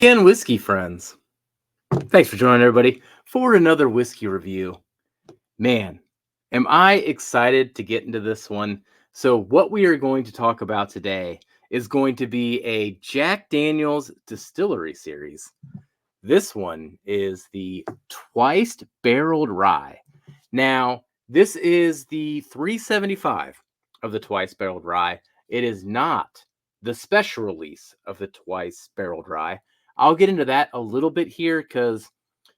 And whiskey friends. Thanks for joining everybody for another whiskey review. Man, am I excited to get into this one. So, what we are going to talk about today is going to be a Jack Daniels Distillery series. This one is the Twice Barreled Rye. Now, this is the 375 of the Twice Barreled Rye. It is not the special release of the Twice Barreled Rye. I'll get into that a little bit here because,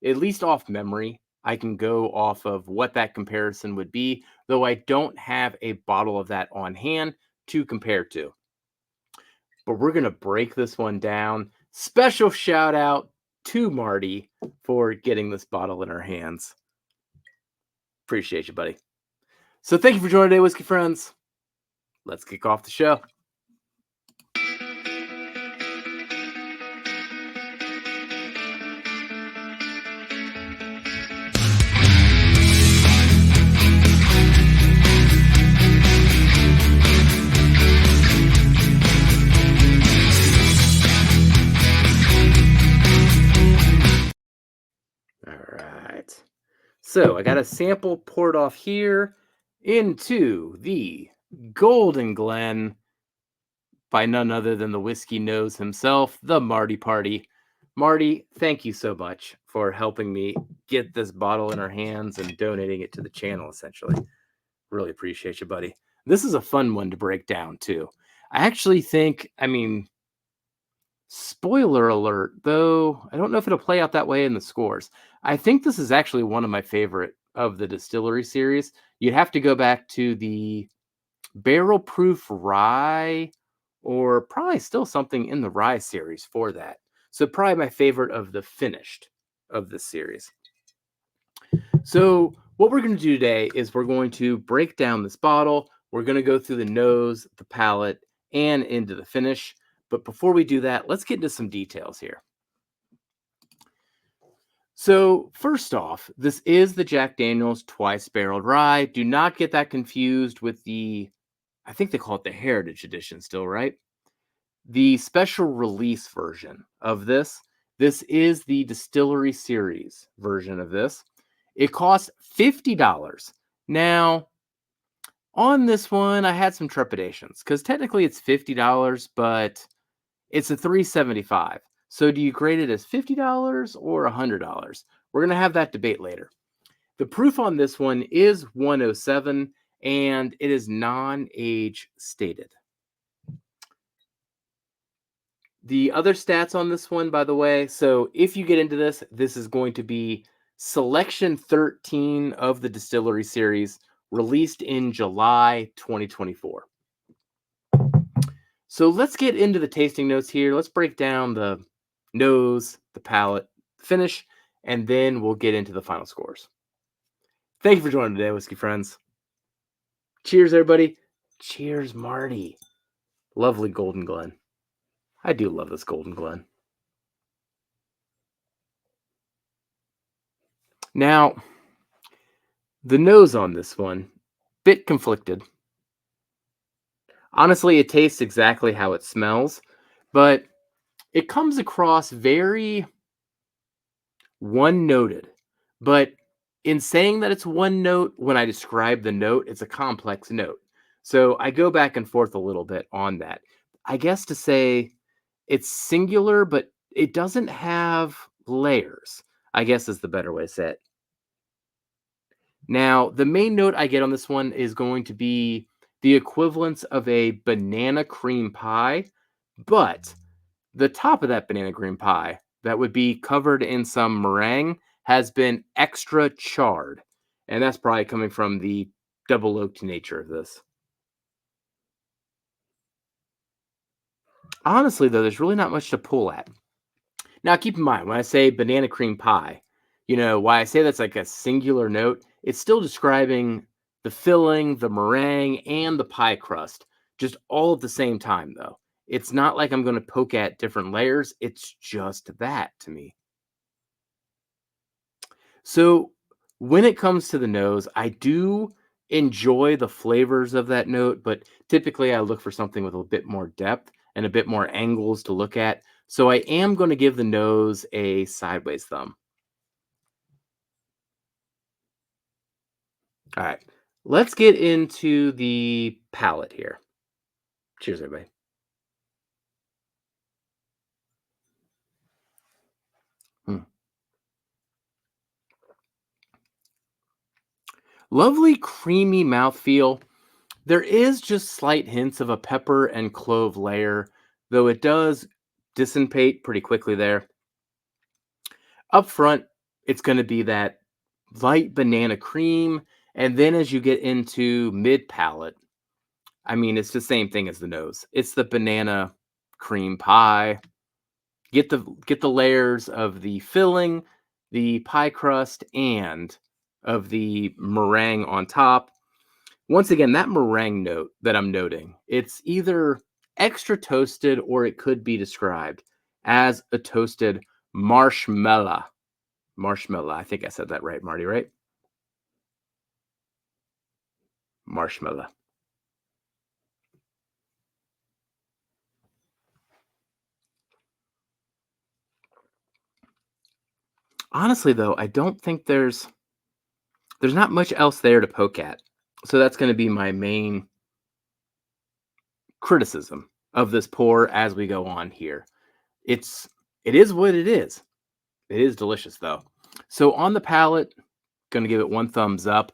at least off memory, I can go off of what that comparison would be, though I don't have a bottle of that on hand to compare to. But we're going to break this one down. Special shout out to Marty for getting this bottle in our hands. Appreciate you, buddy. So thank you for joining today, whiskey friends. Let's kick off the show. All right. So I got a sample poured off here into the Golden Glen by none other than the whiskey knows himself, the Marty Party. Marty, thank you so much for helping me get this bottle in our hands and donating it to the channel, essentially. Really appreciate you, buddy. This is a fun one to break down, too. I actually think, spoiler alert, though, I don't know if it'll play out that way in the scores. I think this is actually one of my favorite of the Distillery series. You'd have to go back to the Barrel Proof Rye, or probably still something in the Rye series for that. So probably my favorite of the finished of this series. So what we're going to do today is we're going to break down this bottle. We're going to go through the nose, the palate, and into the finish. But before we do that, let's get into some details here. So first off, this is the Jack Daniels Twice Barreled Rye. Do not get that confused with I think they call it the Heritage Edition still, right? The special release version of this. This is the Distillery Series version of this. It costs $50. Now, on this one, I had some trepidations because technically it's $50, but it's a $3.75. So do you grade it as $50 or $100? We're going to have that debate later. The proof on this one is 107, and it is non-age stated. The other stats on this one, by the way, so if you get into this, this is going to be Selection 13 of the Distillery series, released in July 2024. So let's get into the tasting notes here. Let's break down the nose, the palate, finish, and then we'll get into the final scores. Thank you for joining today, whiskey friends. Cheers, everybody. Cheers, Marty. Lovely Golden Glen. I do love this Golden Glen. Now, the nose on this one, bit conflicted. Honestly, it tastes exactly how it smells, but it comes across very one-noted. But in saying that it's one note, when I describe the note, it's a complex note. So I go back and forth a little bit on that. I guess to say it's singular, but it doesn't have layers, I guess is the better way to say it. Now, the main note I get on this one is going to be the equivalence of a banana cream pie, but the top of that banana cream pie that would be covered in some meringue has been extra charred. And that's probably coming from the double oaked nature of this. Honestly, though, there's really not much to pull at. Now, keep in mind, when I say banana cream pie, why I say that's like a singular note, it's still describing the filling, the meringue, and the pie crust, just all at the same time, though. It's not like I'm going to poke at different layers. It's just that to me. So when it comes to the nose, I do enjoy the flavors of that note, but typically I look for something with a bit more depth and a bit more angles to look at. So I am going to give the nose a sideways thumb. All right. Let's get into the palate here. Cheers, everybody. Mm. Lovely creamy mouthfeel. There is just slight hints of a pepper and clove layer, though it does dissipate pretty quickly there. Up front, it's going to be that light banana cream. And then as you get into mid palate, I mean, it's the same thing as the nose. It's the banana cream pie. Get the layers of the filling, the pie crust, and of the meringue on top. Once again, that meringue note that I'm noting, it's either extra toasted or it could be described as a toasted marshmallow. Marshmallow. I think I said that right, Marty, right? Marshmallow. Honestly, though, I don't think there's not much else there to poke at. So that's going to be my main criticism of this pour as we go on here. It's it is what it is. It is delicious though. So on the palate, going to give it one thumbs up.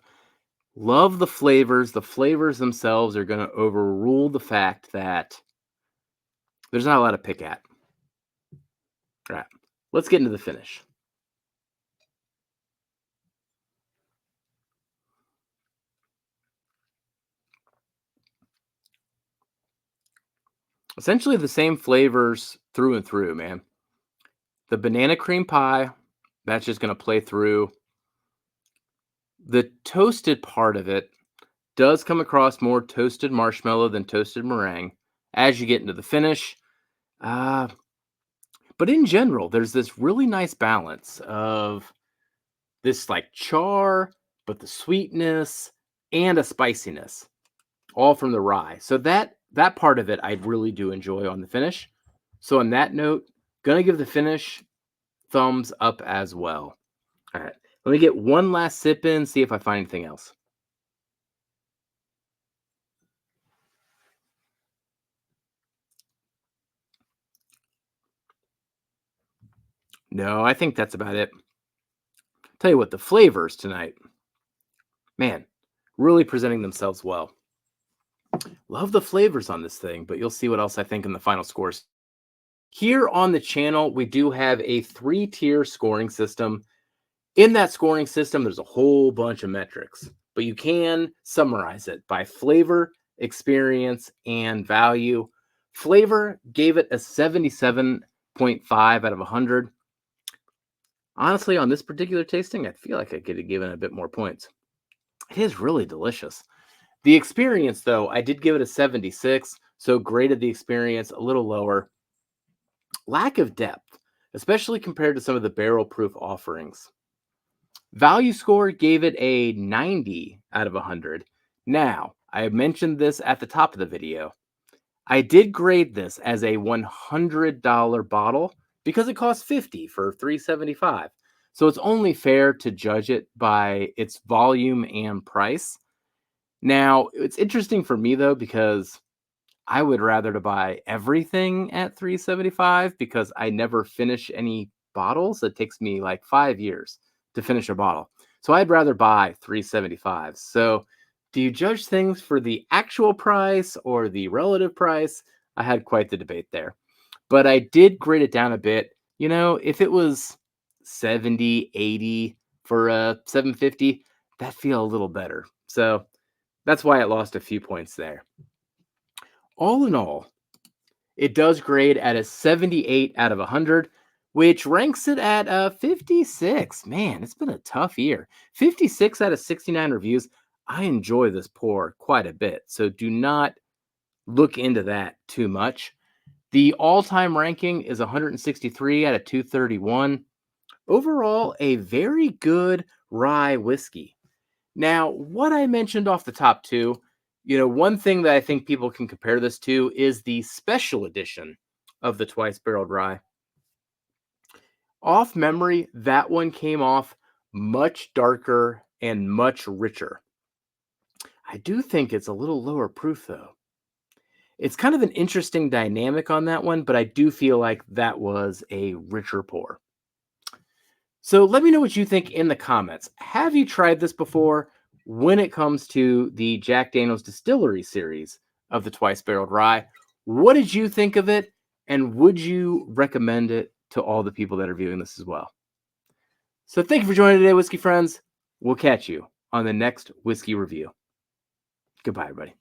Love the flavors. The flavors themselves are going to overrule the fact that there's not a lot to pick at. All right. Let's get into the finish. Essentially the same flavors through and through, man. The banana cream pie, that's just going to play through. The toasted part of it does come across more toasted marshmallow than toasted meringue as you get into the finish. Uh, but in general, there's this really nice balance of this like char, but the sweetness and a spiciness, all from the rye. So that part of it I really do enjoy on the finish. So on that note, gonna give the finish thumbs up as well. All right, let me get one last sip in, see if I find anything else. No, I think that's about it. Tell you what, the flavors tonight, man, really presenting themselves well. Love the flavors on this thing, but you'll see what else I think in the final scores. Here on the channel, we do have a 3-tier scoring system. In that scoring system, there's a whole bunch of metrics, but you can summarize it by flavor, experience, and value. Flavor gave it a 77.5 out of 100. Honestly, on this particular tasting, I feel like I could have given a bit more points. It is really delicious. The experience, though, I did give it a 76, so graded the experience a little lower. Lack of depth, especially compared to some of the barrel proof offerings. Value score gave it a 90 out of 100. Now, I mentioned this at the top of the video. I did grade this as a $100 bottle because it costs 50 for 375. So it's only fair to judge it by its volume and price. Now, it's interesting for me though because I would rather to buy everything at 375 because I never finish any bottles. It takes me like 5 years to finish a bottle. So I'd rather buy 375. So do you judge things for the actual price or the relative price? I had quite the debate there. But I did grade it down a bit. You know, if it was 70, 80 for a 750, that feel a little better. So that's why it lost a few points there. All in all, it does grade at a 78 out of 100, which ranks it at a 56. Man, it's been a tough year. 56 out of 69 reviews. I enjoy this pour quite a bit, so do not look into that too much. The all-time ranking is 163 out of 231. Overall, a very good rye whiskey. Now, what I mentioned off the top too, one thing that I think people can compare this to is the special edition of the twice barreled rye. Off memory, that one came off much darker and much richer. I do think it's a little lower proof though. It's kind of an interesting dynamic on that one, but I do feel like that was a richer pour. So let me know what you think in the comments. Have you tried this before when it comes to the Jack Daniel's Distillery series of the twice barreled rye? What did you think of it? And would you recommend it to all the people that are viewing this as well? So thank you for joining today, whiskey friends. We'll catch you on the next whiskey review. Goodbye, everybody.